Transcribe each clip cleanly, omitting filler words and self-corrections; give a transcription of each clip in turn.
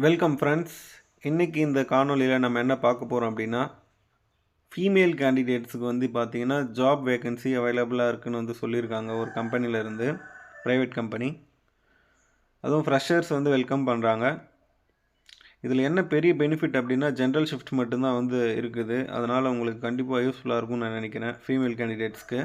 Welcome friends. இன்றைக்கி இந்த காணொலியில் நம்ம என்ன பார்க்க போகிறோம் அப்படின்னா, ஃபீமேல் கேண்டிடேட்ஸுக்கு வந்து பார்த்திங்கன்னா ஜாப் வேக்கன்சி அவைலபிளாக இருக்குதுன்னு வந்து சொல்லியிருக்காங்க ஒரு கம்பெனியிலேருந்து, ப்ரைவேட் கம்பெனி. அதுவும் ஃப்ரெஷர்ஸ் வந்து வெல்கம் பண்ணுறாங்க. இதில் என்ன பெரிய பெனிஃபிட் அப்படின்னா ஜென்ரல் ஷிஃப்ட் மட்டும்தான் வந்து இருக்குது. அதனால் உங்களுக்கு கண்டிப்பாக யூஸ்ஃபுல்லாக இருக்கும்னு நான் நினைக்கிறேன் ஃபீமேல் கேண்டிடேட்ஸ்க்கு.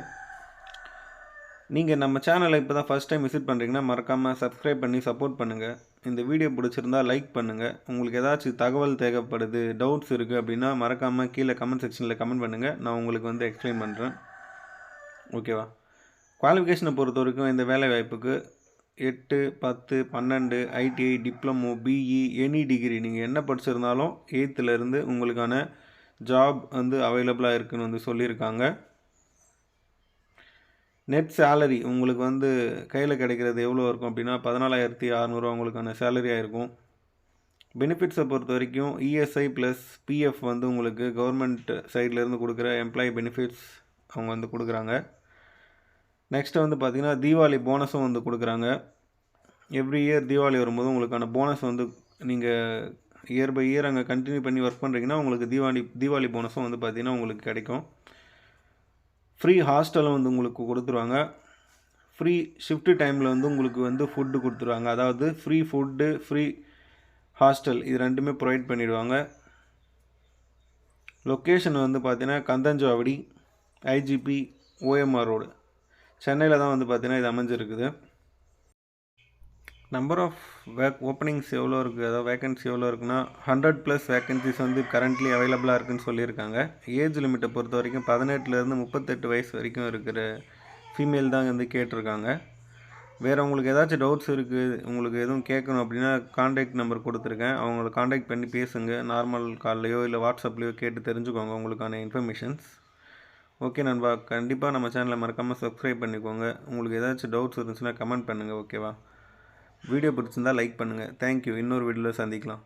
நீங்கள் நம்ம சேனலை இப்போ தான் ஃபஸ்ட் டைம் விசிட் பண்ணுறீங்கன்னா மறக்காமல் சப்ஸ்கிரைப் பண்ணி சப்போர்ட் பண்ணுங்கள். இந்த வீடியோ பிடிச்சிருந்தால் லைக் பண்ணுங்கள். உங்களுக்கு ஏதாச்சும் தகவல் தேவைப்படுது, டவுட்ஸ் இருக்குது அப்படின்னா மறக்காமல் கீழே கமெண்ட் செக்ஷனில் கமெண்ட் பண்ணுங்கள். நான் உங்களுக்கு வந்து எக்ஸ்பிளைன் பண்ணுறேன். ஓகேவா? குவாலிஃபிகேஷனை பொறுத்த வரைக்கும் இந்த வேலை வாய்ப்புக்கு 8, 10, 12 ITI, diploma, BE, any degree நீங்கள் என்ன படிச்சிருந்தாலும் 8th உங்களுக்கான ஜாப் வந்து அவைலபிளாக இருக்குதுன்னு வந்து சொல்லியிருக்காங்க. நெட் சேலரி உங்களுக்கு வந்து கையில் கிடைக்கிறது எவ்வளோ இருக்கும் அப்படின்னா 14,600 உங்களுக்கான சேலரியாக இருக்கும். பெனிஃபிட்ஸை பொறுத்த வரைக்கும் இஎஸ்ஐ ப்ளஸ் பிஎஃப் வந்து உங்களுக்கு கவர்மெண்ட் சைட்லேருந்து கொடுக்குற எம்ப்ளாயி பெனிஃபிட்ஸ் அவங்க வந்து கொடுக்குறாங்க. நெக்ஸ்ட்டு வந்து பார்த்திங்கன்னா தீபாவளி போனஸும் வந்து கொடுக்குறாங்க. எவ்ரி இயர் தீபாவளி வரும்போது உங்களுக்கான போனஸ் வந்து நீங்கள் இயர் பை இயர் அங்கே கண்டினியூ பண்ணி ஒர்க் பண்ணுறீங்கன்னா உங்களுக்கு தீபாவளி போனஸும் வந்து பார்த்திங்கன்னா உங்களுக்கு கிடைக்கும். ஃப்ரீ ஹாஸ்டலும் வந்து உங்களுக்கு கொடுத்துருவாங்க. ஃப்ரீ ஷிஃப்ட்டு டைமில் வந்து உங்களுக்கு வந்து ஃபுட்டு கொடுத்துருவாங்க. அதாவது ஃப்ரீ ஃபுட்டு, ஃப்ரீ ஹாஸ்டல் இது ரெண்டுமே ப்ரொவைட் பண்ணிவிடுவாங்க. லொக்கேஷன் வந்து பார்த்தீங்கன்னா கந்தஞ்சாவடி, ஐஜிபி, ஓஎம்ஆர் ரோடு, சென்னையில் தான் வந்து பார்த்தீங்கன்னா இது அமைஞ்சிருக்குது. நம்பர் ஆஃப் ஓப்பனிங்ஸ் எவ்வளோ இருக்குது, அதாவது வேக்கன்சி எவ்வளோ இருக்குன்னா 100+ வேக்கன்சிஸ் வந்து கரண்ட்லி அவைலபிளாக இருக்குதுன்னு சொல்லியிருக்காங்க. ஏஜ் லிமிட்டை பொறுத்த வரைக்கும் 18லேருந்து 38 வயசு வரைக்கும் இருக்கிற ஃபீமேல் தான் வந்து கேட்டிருக்காங்க. வேறு உங்களுக்கு ஏதாச்சும் டவுட்ஸ் இருக்குது, உங்களுக்கு எதுவும் கேட்கணும் அப்படின்னா கான்டாக்ட் நம்பர் கொடுத்துருக்கேன். அவங்கள கான்டாக்ட் பண்ணி பேசுங்க. நார்மல் கால்லையோ இல்லை வாட்ஸ்அப்லேயோ கேட்டு தெரிஞ்சுக்கோங்க உங்களுக்கான இன்ஃபர்மேஷன்ஸ். ஓகே நண்பா, கண்டிப்பாக நம்ம சேனலை மறக்காமல் சப்ஸ்கிரைப் பண்ணிக்கோங்க. உங்களுக்கு ஏதாச்சும் டவுட்ஸ் இருந்துச்சுன்னா கமெண்ட் பண்ணுங்கள். ஓகேவா? வீடியோ பிடிச்சிருந்தால் லைக் பண்ணுங்கள். தேங்க்யூ. இன்னொரு வீடியோவில் சந்திக்கலாம்.